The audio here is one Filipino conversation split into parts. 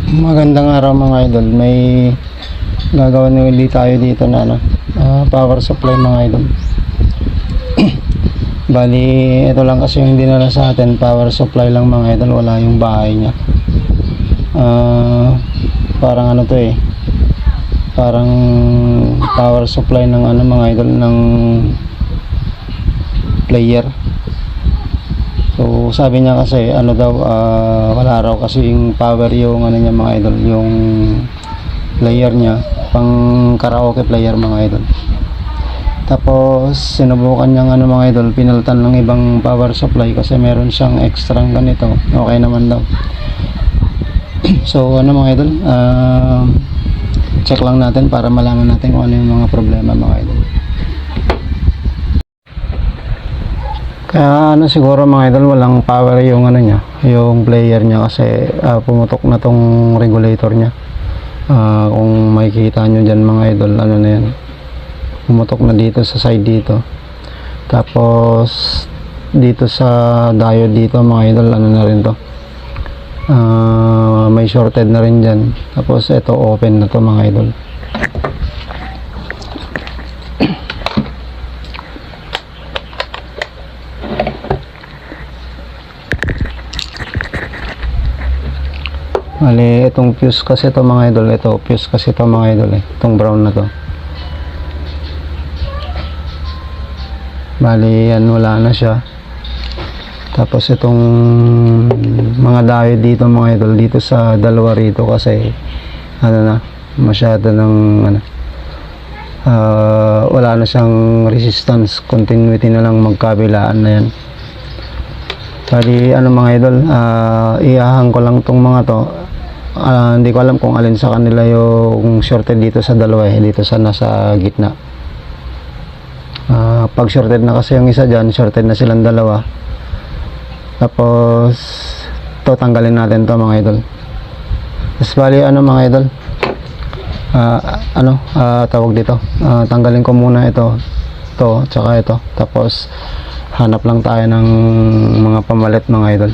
Magandang araw mga idol. May gagawin ulit tayo dito na power supply mga idol. Bali, ito lang kasi yung dinala sa atin, power supply lang mga idol, wala yung bahay niya. Parang ano to parang power supply ng mga idol, ng player. So sabi niya kasi wala raw kasi yung power yung niya mga idol, yung player niya, pang karaoke player mga idol. Tapos sinubukan niya mga idol, pinalitan ng ibang power supply kasi meron siyang extra ganito, okay naman daw. So mga idol, check lang natin para malaman natin kung ano yung mga problema mga idol. Kaya siguro mga idol, walang power yung niya, yung player niya kasi pumutok na tong regulator niya. Kung makikita nyo dyan mga idol, na yan, pumutok na dito sa side dito. Tapos dito sa diode dito mga idol, na rin to, may shorted na rin dyan. Tapos ito open na to mga idol. Bali, itong fuse kasi ito mga idol, fuse kasi ito mga idol itong brown na to. Bali, yan, wala na siya. Tapos itong mga diode dito mga idol, dito sa dalawa rito kasi masyado ng wala na siyang resistance, continuity na lang, magkabilaan na yan. Bali, mga idol, iahang ko lang tong mga to. Hindi ko alam kung alin sa kanila yung shorted dito sa dalawa dito sa nasa gitna. Pag shorted na kasi yung isa dyan, shorted na silang dalawa. Tapos to tanggalin natin to mga idol. Tapos bali mga idol, tawag dito, tanggalin ko muna ito, tsaka ito. Tapos hanap lang tayo ng mga pamalit mga idol.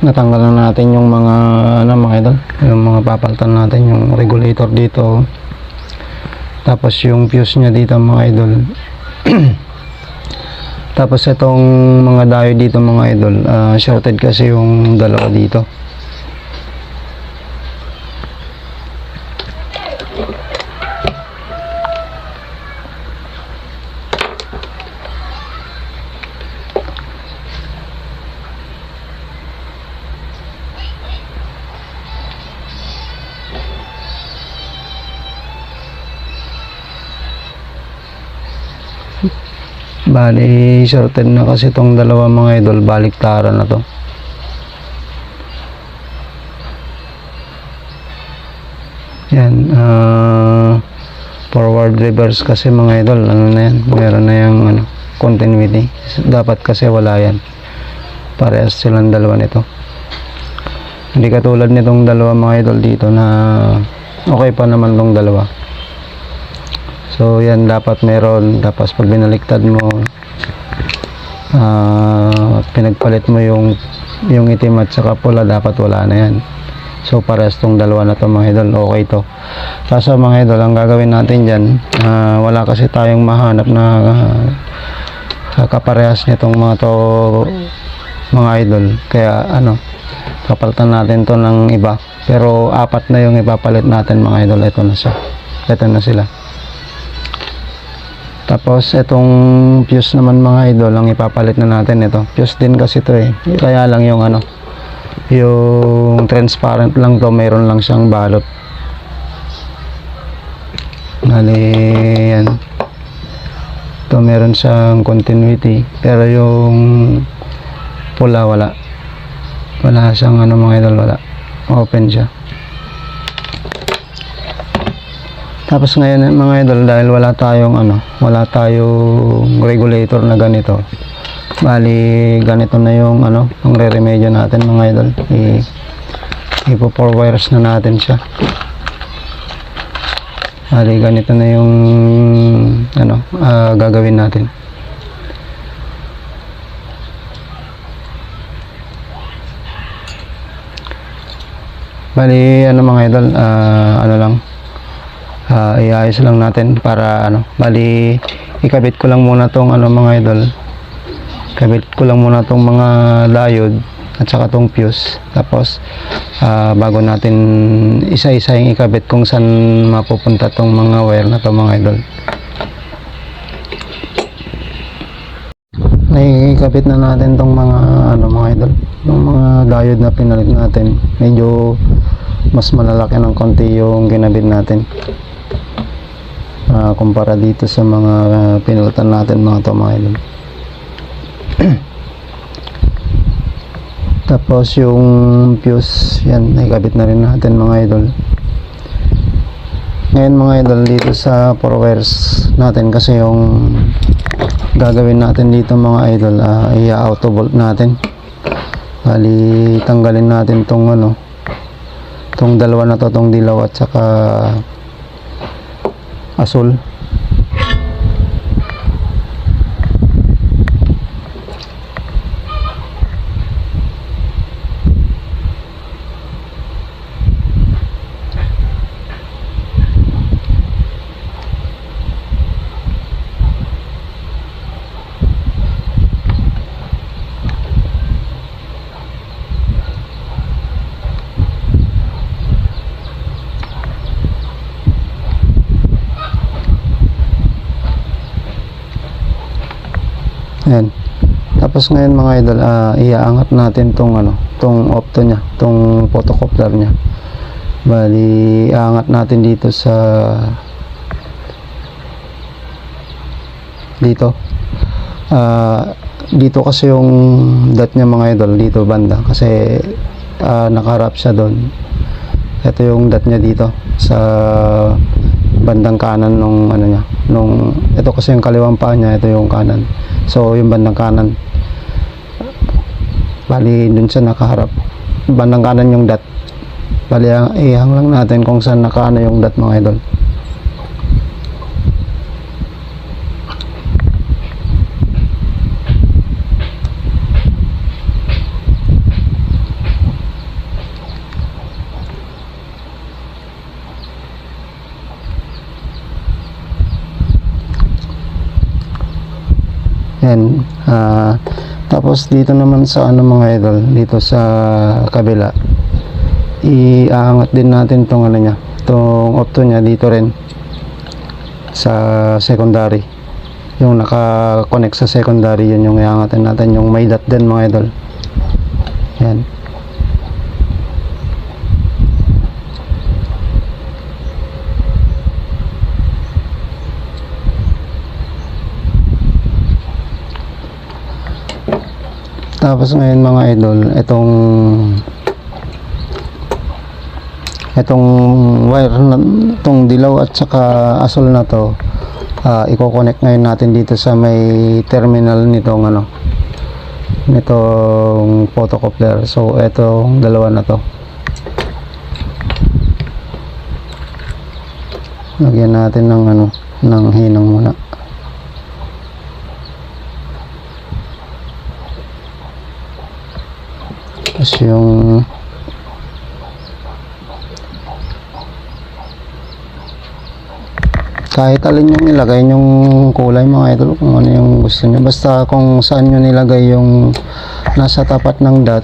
Natanggal na natin yung mga mga idol, yung mga papalitan natin, yung regulator dito, tapos yung fuse nya dito mga idol. Tapos itong mga diode dito mga idol, shorted kasi yung dalawa dito. Bali, shorted na kasi itong dalawa mga idol, baliktaran na to. Yan, forward reverse kasi mga idol, na yan, meron na yung continuity. Dapat kasi wala yan, parehas silang dalawa nito. Hindi katulad nitong dalawa mga idol dito na okay pa naman tong dalawa. So yan, dapat meron. Tapos pag binaliktad mo, pinagpalit mo yung itim at saka pula, dapat wala na yan. So parehas tong dalawa na to mga idol, okay to. Kaso mga idol, ang gagawin natin dyan, wala kasi tayong mahanap na kaparehas nitong mga to mga idol. Kaya papalitan natin to ng iba. Pero apat na yung ipapalit natin mga idol. Ito na siya, ito na sila. Tapos itong fuse naman mga idol, ang ipapalit na natin ito. Fuse din kasi ito kaya lang yung yung transparent lang to, mayroon lang siyang balot. Bali, yan. Ito meron siyang continuity, pero yung pula wala. Wala siyang mga idol, wala. Open siya. Tapos ngayon mga idol, dahil wala tayong regulator na ganito, bali ganito na yung ang re-remedyo natin mga idol. Ipo-4 wires na natin siya. Bali ganito na yung gagawin natin. Bali ano mga idol, ano lang, iayos lang natin para ano, bali ikabit ko lang muna tong ano mga idol, kabit ko lang muna tong mga diode at saka tong fuse, tapos bago natin isa-isa yung ikabit kung saan mapupunta tong mga wire na to mga idol. Naikabit na natin tong mga ano mga idol, yung mga diode na pinalit natin. Medyo mas malalaki ng konti yung ginabit natin kumpara dito sa mga pinalitan natin mga to mga idol. Tapos yung fuse, yan, naikabit na rin natin mga idol. Ngayon mga idol, dito sa 4 wires natin, kasi yung gagawin natin dito mga idol, i-auto volt natin. Bali tanggalin natin tong ano, tong dalawa na to, tong dilaw at saka asul. Ayan. Tapos ngayon mga idol, iaangat natin tong ano, tong opto nya, tong photocoupler nya. Bali aangat natin dito sa dito. Dito kasi yung dot nya mga idol, dito banda, kasi nakaharap siya doon. Ito yung dot nya dito sa bandang kanan nung ano nya, nung ito kasi yung kaliwang paa nya, ito yung kanan. So yung bandang kanan, bali dun siya nakaharap, bandang kanan yung dot. Bali ihang lang natin kung saan nakaano yung dot mga idol. Yan. Tapos dito naman sa ano mga idol, dito sa kabila, iaangat din natin tong ano nya, tong opto nya dito rin sa secondary. Yung naka-connect sa secondary, yun yung iangatin natin, yung may dot din mga idol. Yan. Tapos ngayon mga idol, itong wire na, itong dilaw at saka asul na to, i-connect ngayon natin dito sa may terminal nitong ano, nitong photocoupler. So itong dalawa na to, lagyan natin ng ano, ng hinang muna. Tapos yung kahit alin yung nilagay yung kulay mga idol, kung ano yung gusto nyo, basta kung saan nyo nilagay yung nasa tapat ng dot,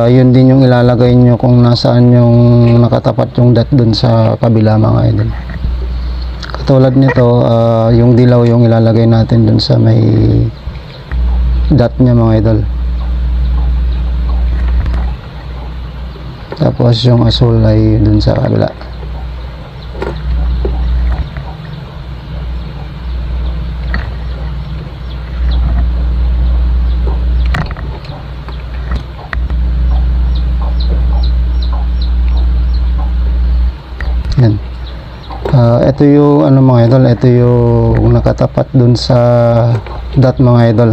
yun din yung ilalagay nyo kung nasaan yung nakatapat yung dot dun sa kabila mga idol. Katulad nito, yung dilaw yung ilalagay natin dun sa may dot nya mga idol. Tapos yung asul ay dun sa kabila. Yan. Ito yung ano mga idol, ito yung nakatapat dun sa dot mga idol,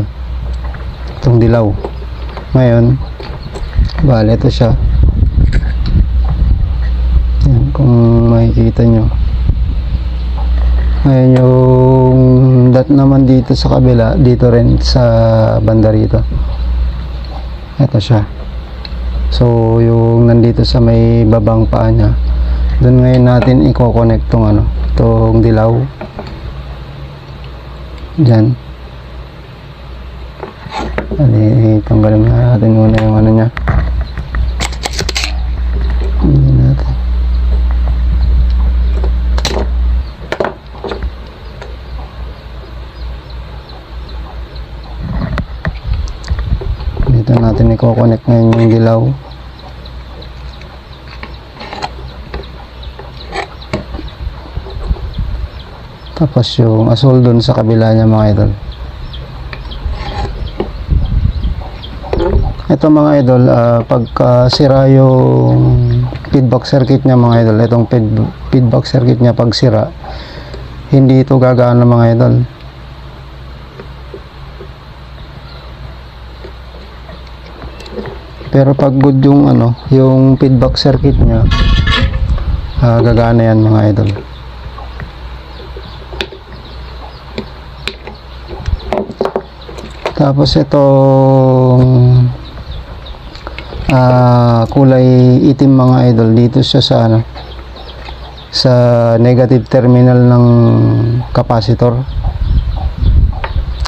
itong dilaw. Ngayon bale ito siya. Yan, kung makikita nyo. Ngayon yung dot naman dito sa kabila, dito rin sa banda rito, ito siya. So yung nandito sa may babang paa niya, doon ngayon natin i-connect tong ano, tong dilaw. Diyan. Tanggalin natin muna yung ano niya. Hindi natin. Dito natin i-connect ngayon yung dilaw. Tapos yung asul dun sa kabila niya mga idol. Ito mga idol, pagka sira yung feedback circuit niya mga idol, itong feedback circuit niya pag sira, hindi ito gagana mga idol. Pero pag good yung ano, yung feedback circuit niya, gagana yan mga idol. Tapos itong kulay itim mga idol, dito siya sa ano, sa negative terminal ng capacitor.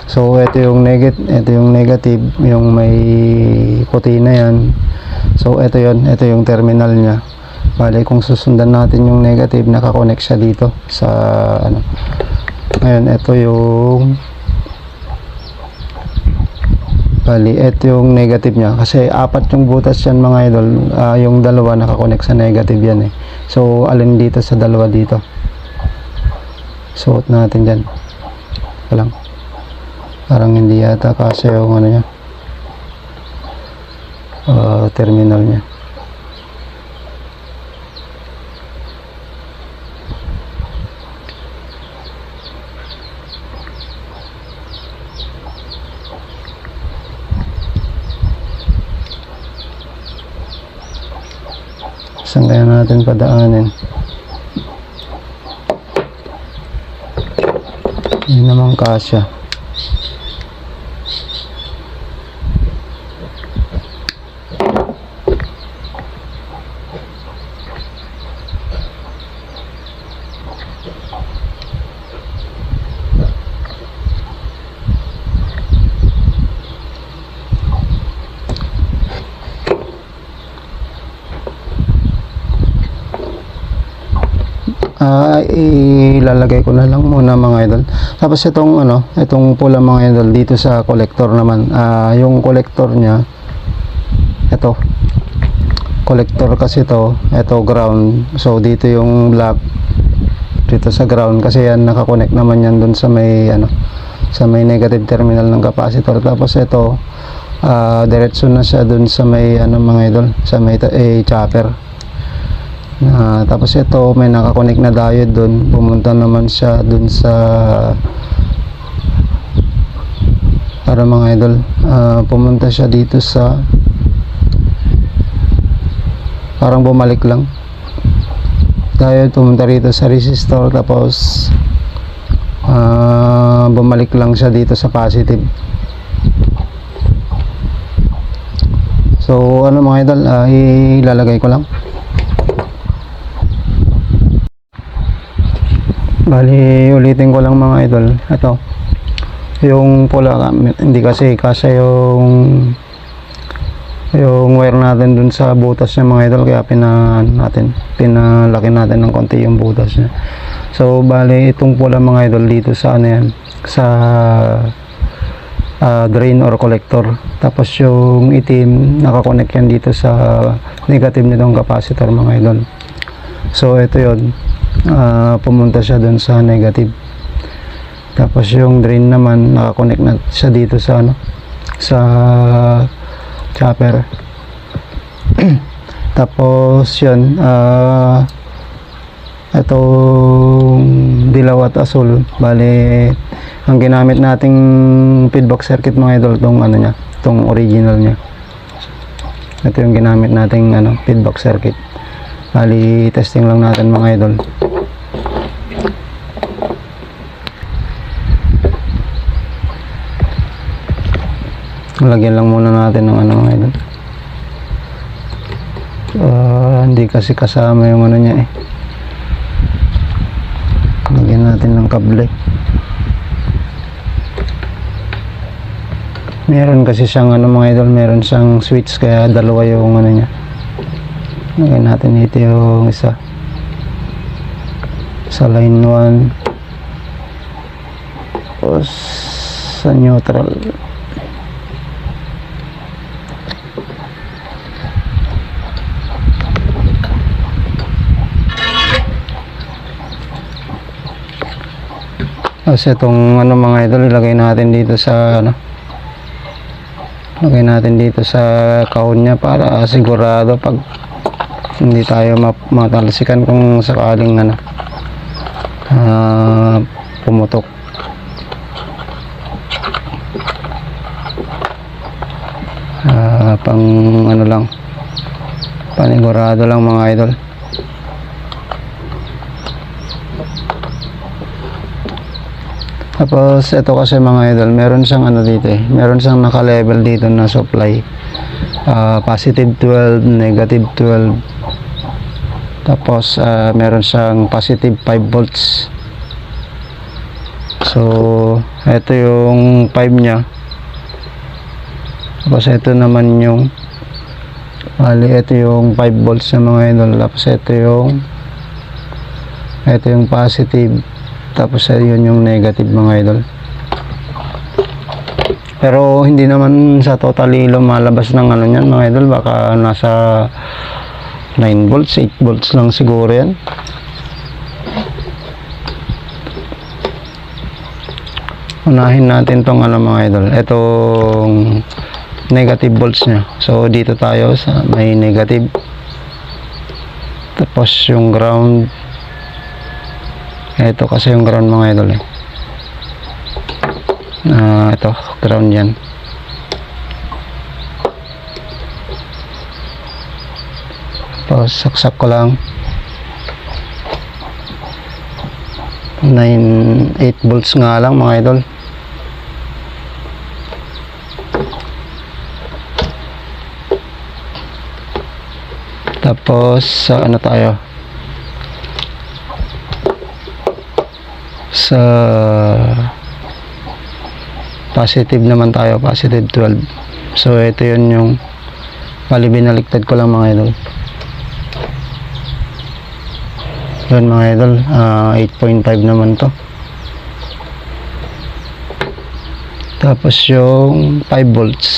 So ito yung negative, yung may puti na yan. So ito yung terminal niya. Bale kung susundan natin yung negative, nakakonect siya dito sa ano. Ngayon ito yung ito yung negative niya, kasi apat yung butas yan mga idol. Yung dalawa nakakonect sa negative yan eh. So alin dito sa dalawa dito, suot natin dyan. Walang, parang hindi yata kasi yung ano niya, terminal niya. Saan kaya natin padaanin? Hindi naman kasya. Ilalagay ko na lang muna mga idol. Tapos itong ano, itong pula mga idol dito sa collector naman. Yung collector niya, ito collector kasi ito ground. So dito yung black dito sa ground, kasi yan nakakonect naman yan dun sa may ano, sa may negative terminal ng capacitor. Tapos ito diretso na siya dun sa may ano mga idol, sa may chopper. Tapos ito may nakakonect na diode dun, pumunta naman siya dun sa para mga idol, pumunta siya dito sa, parang bumalik lang diode, pumunta rito sa resistor, tapos bumalik lang siya dito sa positive. So ano mga idol, ilalagay ko lang. Bali ulitin ko lang mga idol, ito yung pula, hindi kasi yung wire natin dun sa butas niya mga idol, kaya pinalaki natin ng konti yung butas niya. So bali itong pula mga idol dito sa ano yan, sa drain or collector. Tapos yung itim nakakonect yan dito sa negative nitong capacitor mga idol. So ito yun, pumunta siya dun sa negative. Tapos yung drain naman nakakonect na siya dito sa ano, sa chopper. Tapos yun, itong dilaw at asul, bali ang ginamit nating feedback circuit mga idol, itong ano niya, itong original niya. Ito yung ginamit nating ano, feedback circuit. Bali testing lang natin mga idol. Lagyan lang muna natin ng ano mga idol, hindi kasi kasama yung ano niya eh. Lagyan natin ng kable. Meron kasi siyang ano mga idol, meron siyang switch kaya dalawa yung ano niya. Lagyan natin dito yung isa sa line 1 tapos sa neutral. Tapos itong ano mga idol, ilagay natin dito sa ano, lagay natin dito sa kahon niya para sigurado pag hindi tayo matalsikan kung sakaling ano pumutok. Pang ano lang, panigurado lang mga idol. Tapos ito kasi mga idol, meron siyang ano dito eh, meron siyang naka-level dito na supply, positive 12, negative 12. Tapos meron siyang positive 5 volts. So ito yung 5 nya. Tapos ito naman yung ito yung 5 volts na mga idol. Tapos ito yung positive. Tapos yun yung negative mga idol. Pero hindi naman sa totally lumalabas ng ano yan mga idol. Baka nasa 9 volts, 8 volts lang siguro yan. Unahin natin tong ano mga idol. Itong negative volts nya. So dito tayo sa may negative. Tapos yung ground. Ito kasi yung ground mga idol eh. Ito ground yan. Tapos saksak ko lang 8 volts nga lang mga idol. Tapos sa ano tayo, sa positive naman tayo, positive 12. So ito yun yung bali binaliktad ko lang mga idol. Yun mga idol, 8.5 naman to. Tapos yung 5 volts,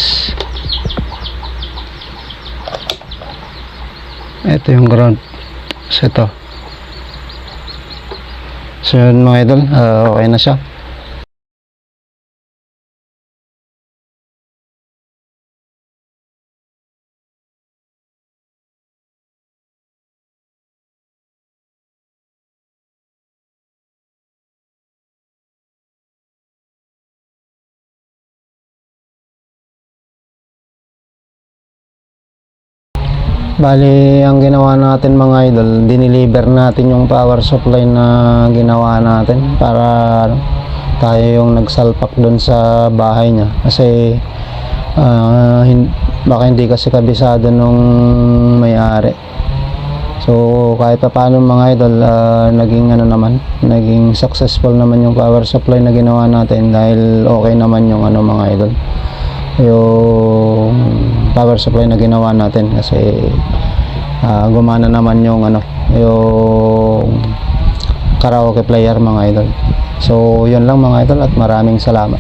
ito yung ground. So ito. So yun mga idol, okay na siya. Bali, ang ginawa natin mga idol, dineliver natin yung power supply na ginawa natin para tayo yung nagsalpak doon sa bahay niya. Kasi baka hindi kasi kabisado nung may-ari. So kahit pa paano mga idol, naging ano naman, naging successful naman yung power supply na ginawa natin dahil okay naman yung ano mga idol, yung power supply na ginawa natin kasi gumana naman yung ano, yung karaoke player mga idol. So yun lang mga idol at maraming salamat.